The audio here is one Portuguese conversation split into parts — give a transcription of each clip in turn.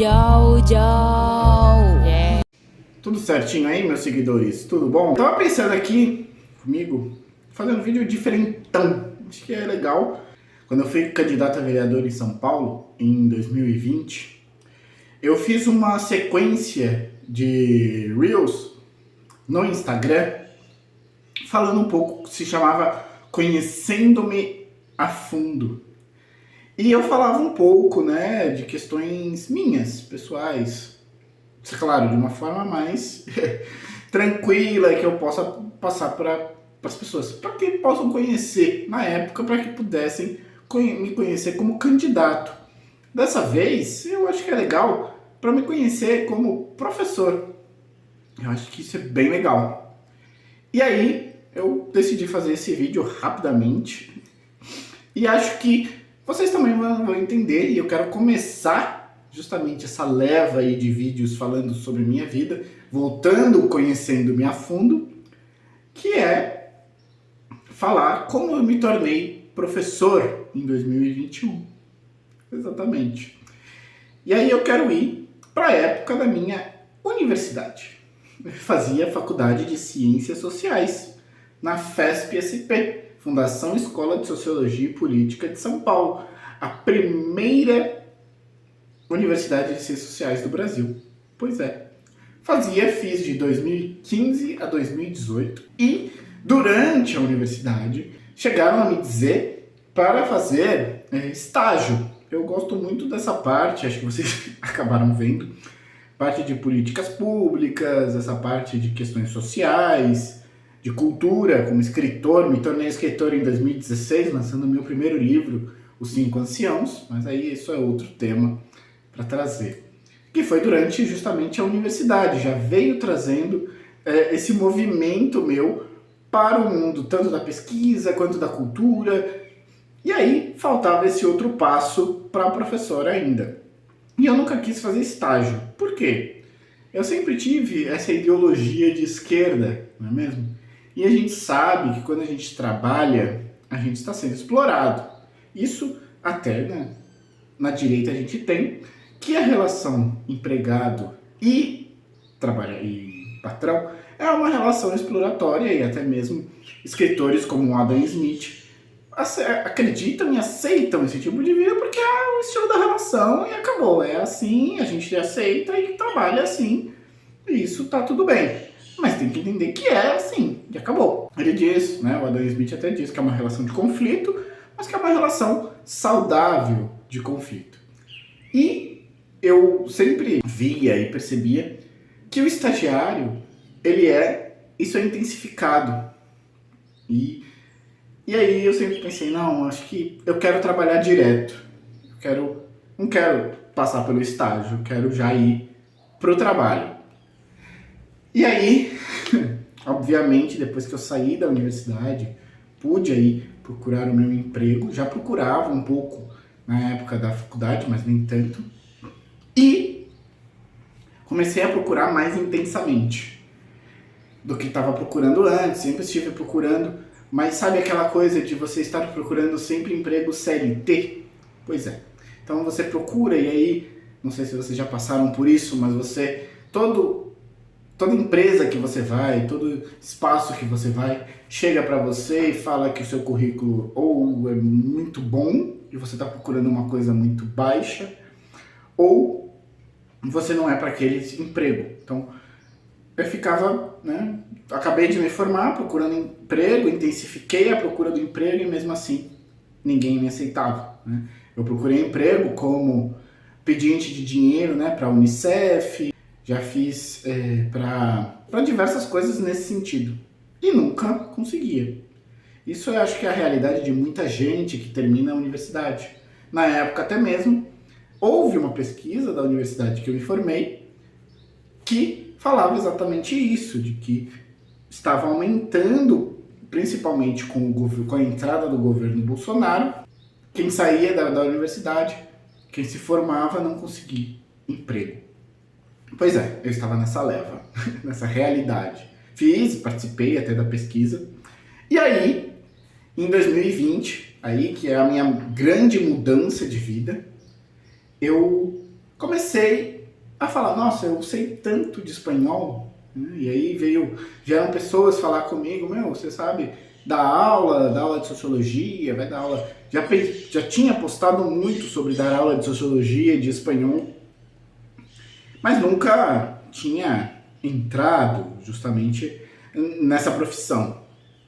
Joe, Joe. Yeah. Tudo certinho aí, meus seguidores? Tudo bom? Tava pensando aqui comigo, fazendo um vídeo diferentão. Acho que é legal. Quando eu fui candidato a vereador em São Paulo, em 2020, eu fiz uma sequência de Reels no Instagram, falando um pouco, se chamava Conhecendo-me a Fundo. E eu falava um pouco, né, de questões minhas, pessoais, claro, de uma forma mais tranquila, que eu possa passar para as pessoas, para que possam conhecer na época, para que pudessem me conhecer como candidato. Dessa vez, eu acho que é legal para me conhecer como professor. Eu acho que isso é bem legal. E aí, eu decidi fazer esse vídeo rapidamente. E acho que vocês também vão entender. E eu quero começar justamente essa leva aí de vídeos falando sobre minha vida, voltando, conhecendo-me a fundo, que é falar como eu me tornei professor em 2021. Exatamente. E aí eu quero ir para a época da minha universidade. Eu fazia faculdade de Ciências Sociais na FESP-SP, Fundação Escola de Sociologia e Política de São Paulo, a primeira universidade de Ciências Sociais do Brasil. Pois é. Fiz de 2015 a 2018 e durante a universidade chegaram a me dizer para fazer estágio. Eu gosto muito dessa parte, acho que vocês acabaram vendo, parte de políticas públicas, essa parte de questões sociais, de cultura, como escritor. Me tornei escritor em 2016, lançando meu primeiro livro, Os Cinco Anciãos, mas aí isso é outro tema para trazer. Que foi durante justamente a universidade, já veio trazendo esse movimento meu para o mundo, tanto da pesquisa quanto da cultura. E aí faltava esse outro passo para a professora ainda. E eu nunca quis fazer estágio. Por quê? Eu sempre tive essa ideologia de esquerda, não é mesmo? E a gente sabe que quando a gente trabalha, a gente está sendo explorado. Isso até, né, na direita a gente tem, que a relação empregado e patrão é uma relação exploratória, e até mesmo escritores como Adam Smith acreditam e aceitam esse tipo de vida porque é o estilo da relação e acabou. É assim, a gente aceita e trabalha assim, e isso tá tudo bem. Mas tem que entender que é assim, e acabou. Ele diz, né, o Adam Smith até diz que é uma relação de conflito, mas que é uma relação saudável de conflito. E eu sempre via e percebia que o estagiário, isso é intensificado. E aí eu sempre pensei, não, acho que eu quero trabalhar direto. Não quero passar pelo estágio, eu quero já ir pro trabalho. E aí, obviamente, depois que eu saí da universidade, pude aí procurar o meu emprego. Já procurava um pouco na época da faculdade, mas nem tanto. E comecei a procurar mais intensamente do que estava procurando antes. Sempre estive procurando, mas sabe aquela coisa de você estar procurando sempre emprego CLT? Pois é. Então você procura e aí, não sei se vocês já passaram por isso, mas toda empresa que você vai, todo espaço que você vai, chega para você e fala que o seu currículo ou é muito bom e você está procurando uma coisa muito baixa, ou você não é para aquele emprego. Então, eu ficava, né, acabei de me formar procurando emprego, intensifiquei a procura do emprego e mesmo assim ninguém me aceitava, né? Eu procurei emprego como pedinte de dinheiro, né, para a Unicef, já fiz para diversas coisas nesse sentido e nunca conseguia. Isso eu acho que é a realidade de muita gente que termina a universidade. Na época até mesmo, houve uma pesquisa da universidade que eu me formei que falava exatamente isso, de que estava aumentando, principalmente com a entrada do governo Bolsonaro, quem saía da universidade, quem se formava não conseguia emprego. Pois é, eu estava nessa leva, nessa realidade. Participei até da pesquisa. E aí, em 2020, aí que é a minha grande mudança de vida, eu comecei a falar, nossa, eu sei tanto de espanhol, né? E aí vieram pessoas falar comigo, você sabe dar aula de sociologia, vai dar aula, já tinha postado muito sobre dar aula de sociologia, de espanhol, mas nunca tinha entrado justamente nessa profissão.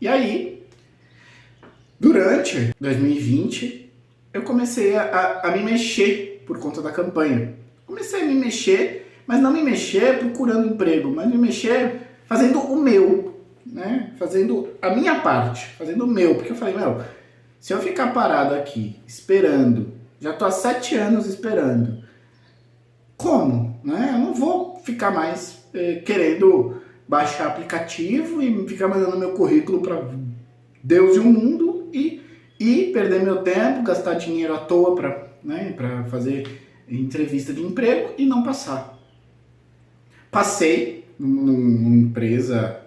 E aí, durante 2020, eu comecei a me mexer por conta da campanha. Comecei a me mexer, mas não me mexer procurando emprego, mas me mexer fazendo o meu, né? Fazendo a minha parte, fazendo o meu. Porque eu falei, se eu ficar parado aqui, esperando, já tô há 7 anos esperando, como? Né? Eu não vou ficar mais querendo baixar aplicativo e ficar mandando meu currículo para Deus e o mundo e perder meu tempo, gastar dinheiro à toa para fazer entrevista de emprego e não passar. Passei numa empresa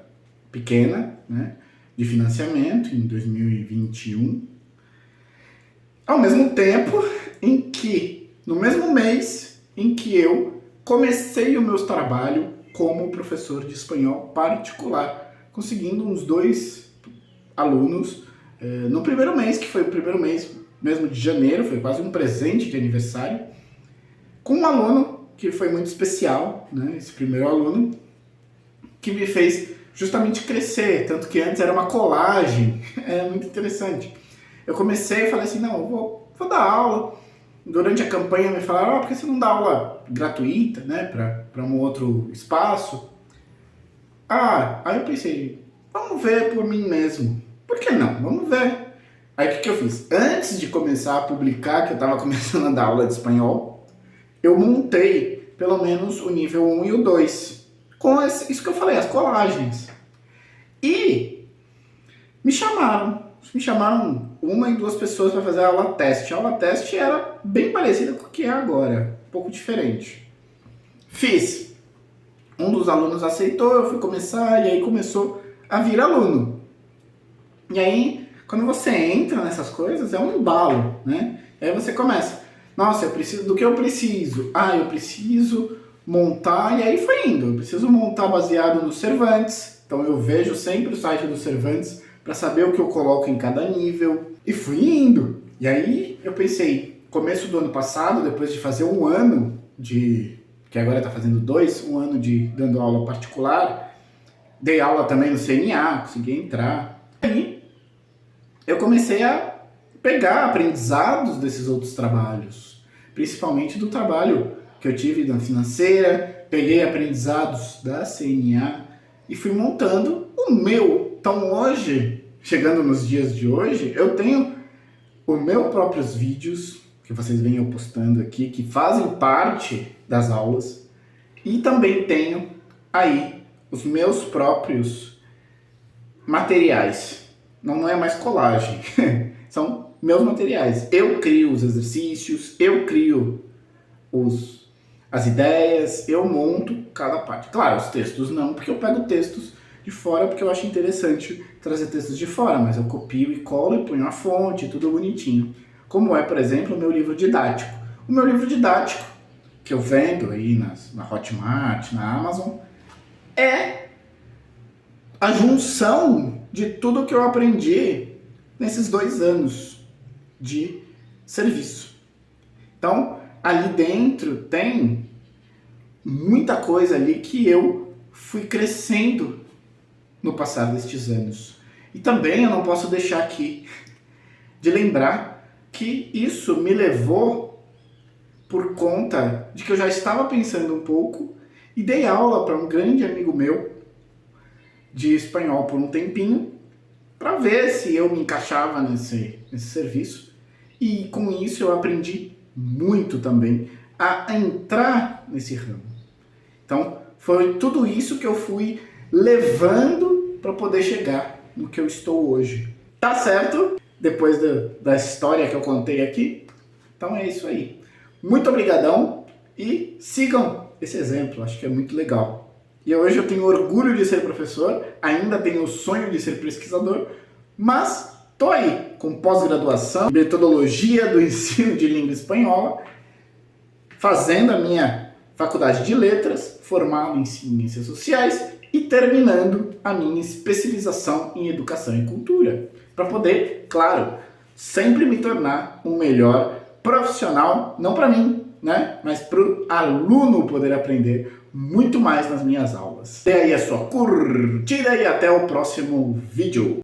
pequena, né, de financiamento em 2021, ao mesmo tempo no mesmo mês em que eu comecei o meu trabalho como professor de espanhol particular, conseguindo uns 2 alunos no primeiro mês, que foi o primeiro mês mesmo de janeiro, foi quase um presente de aniversário, com um aluno que foi muito especial, né, esse primeiro aluno, que me fez justamente crescer, tanto que antes era uma colagem, é muito interessante. Eu comecei e falei assim, não, eu vou dar aula. Durante a campanha me falaram, por que você não dá aula gratuita, né, para um outro espaço? Aí eu pensei, vamos ver por mim mesmo. Por que não? Vamos ver. Aí o que eu fiz? Antes de começar a publicar, que eu estava começando a dar aula de espanhol, eu montei pelo menos o nível 1 e o 2, com isso que eu falei, as colagens. E me chamaram 1 e 2 pessoas para fazer a aula teste. A aula teste era bem parecida com o que é agora, um pouco diferente. Fiz. Um dos alunos aceitou, eu fui começar, e aí começou a vir aluno. E aí, quando você entra nessas coisas, é um embalo, né? E aí você começa, nossa, eu preciso do que eu preciso? Eu preciso montar, e aí foi indo. Eu preciso montar baseado no Cervantes, então eu vejo sempre o site do Cervantes para saber o que eu coloco em cada nível, e fui indo. E aí eu pensei, começo do ano passado, depois de fazer 1 ano que agora está fazendo 2, 1 ano de dando aula particular, dei aula também no CNA, consegui entrar. Aí eu comecei a pegar aprendizados desses outros trabalhos, principalmente do trabalho que eu tive na financeira, peguei aprendizados da CNA e fui montando o meu. Então hoje, chegando nos dias de hoje, eu tenho os meus próprios vídeos, que vocês veem eu postando aqui, que fazem parte das aulas, e também tenho aí os meus próprios materiais. Não é mais colagem, são meus materiais. Eu crio os exercícios, eu crio as ideias, eu monto cada parte. Claro, os textos não, porque eu pego textos de fora, porque eu acho interessante trazer textos de fora, mas eu copio e colo e ponho a fonte, tudo bonitinho. Como é, por exemplo, o meu livro didático. O meu livro didático, que eu vendo aí na Hotmart, na Amazon, é a junção de tudo que eu aprendi nesses 2 anos de serviço. Então, ali dentro tem muita coisa ali que eu fui crescendo no passar destes anos. E também eu não posso deixar aqui de lembrar que isso me levou por conta de que eu já estava pensando um pouco e dei aula para um grande amigo meu de espanhol por um tempinho para ver se eu me encaixava nesse serviço. E com isso eu aprendi muito também a entrar nesse ramo. Então foi tudo isso que eu fui levando para poder chegar no que eu estou hoje. Tá certo? Depois da história que eu contei aqui. Então é isso aí. Muito obrigadão e sigam esse exemplo, acho que é muito legal. E hoje eu tenho orgulho de ser professor, ainda tenho o sonho de ser pesquisador, mas tô aí com pós-graduação em metodologia do ensino de língua espanhola, fazendo a minha faculdade de letras, formado em ciências sociais e terminando a minha especialização em educação e cultura, para poder, claro, sempre me tornar um melhor profissional, não para mim, né, mas para o aluno poder aprender muito mais nas minhas aulas. Dê aí a sua curtida e até o próximo vídeo.